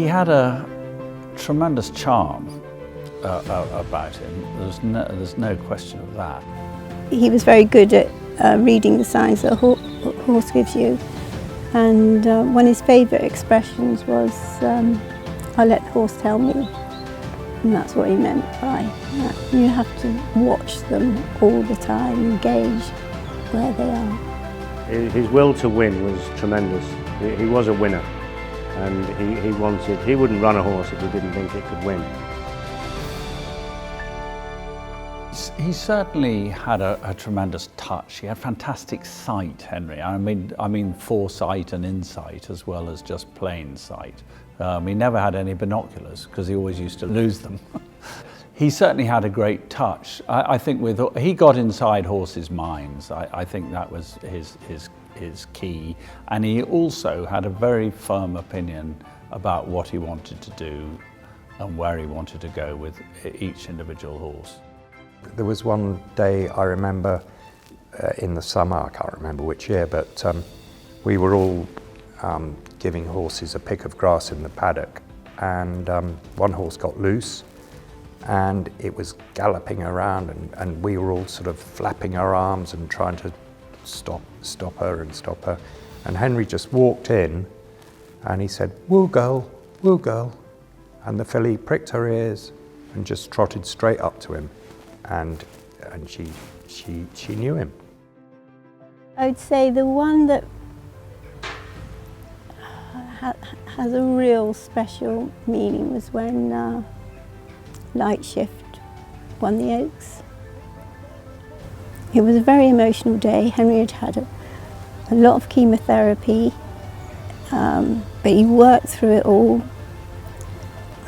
had a tremendous charm about him. There's no question of that. He was very good at reading the signs that a horse gives you, and one of his favourite expressions was, "I let the horse tell me," and that's what he meant by that. You have to watch them all the time and gauge where they are. His will to win was tremendous. He was a winner, and he wouldn't run a horse if he didn't think it could win. He certainly had a tremendous touch. He had fantastic sight, Henry. I mean foresight and insight as well as just plain sight. He never had any binoculars because he always used to lose them. He certainly had a great touch. I think he got inside horses' minds. I think that was his key. And he also had a very firm opinion about what he wanted to do and where he wanted to go with each individual horse. There was one day I remember in the summer, I can't remember which year, but we were all giving horses a pick of grass in the paddock, and one horse got loose and it was galloping around, and we were all sort of flapping our arms and trying to stop her. And Henry just walked in and he said, "Woo girl, woo girl." And the filly pricked her ears and just trotted straight up to him. And she knew him. I would say the one that has a real special meaning was when Light Shift won the Oaks. It was a very emotional day. Henry had had a lot of chemotherapy, but he worked through it all.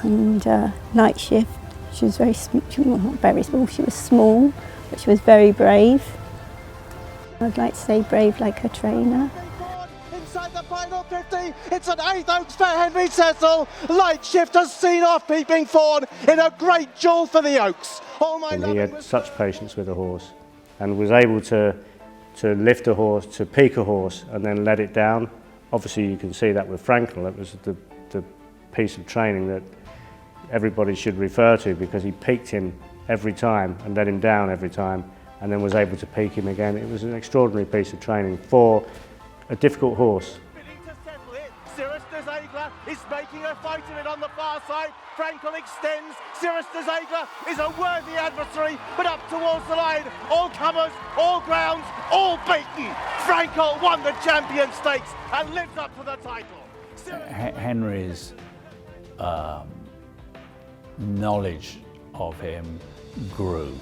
And Light Shift, she was very small, not very small, she was small, but she was very brave. I'd like to say brave like her trainer. Inside the final 50, it's an 8th Oaks for Henry Cecil. Light Shift has seen off Peeping Fawn in a great duel for the Oaks. He had such patience with the horse and was able to lift a horse, to peak a horse and then let it down. Obviously you can see that with Frankel. It was the piece of training that everybody should refer to, because he peaked him every time and let him down every time and then was able to peak him again. It was an extraordinary piece of training for a difficult horse. Is making a fight of it on the far side. Frankel extends. Cirrus de Ziegler is a worthy adversary, but up towards the line. All comers, all grounds, all beaten. Frankel won the Champion Stakes and lives up to the title. Henry's knowledge of him grew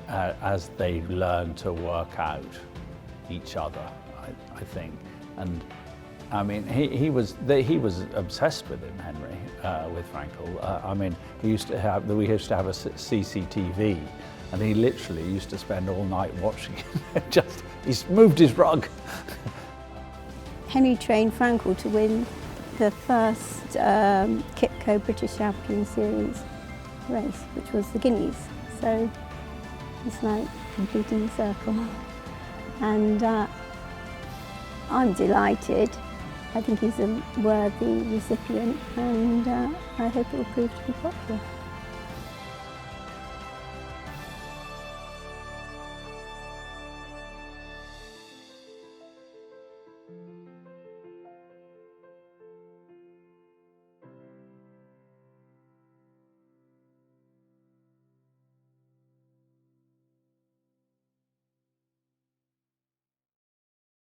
as they learned to work out each other, I think. And I mean, he was obsessed with him, Henry, with Frankel. I mean, we used to have a CCTV, and he literally used to spend all night watching it. He moved his rug. Henry trained Frankel to win the first QIPCO British Champion Series race, which was the Guineas. So it's like completing the circle. And I'm delighted. I think he's a worthy recipient, and I hope it will prove to be popular.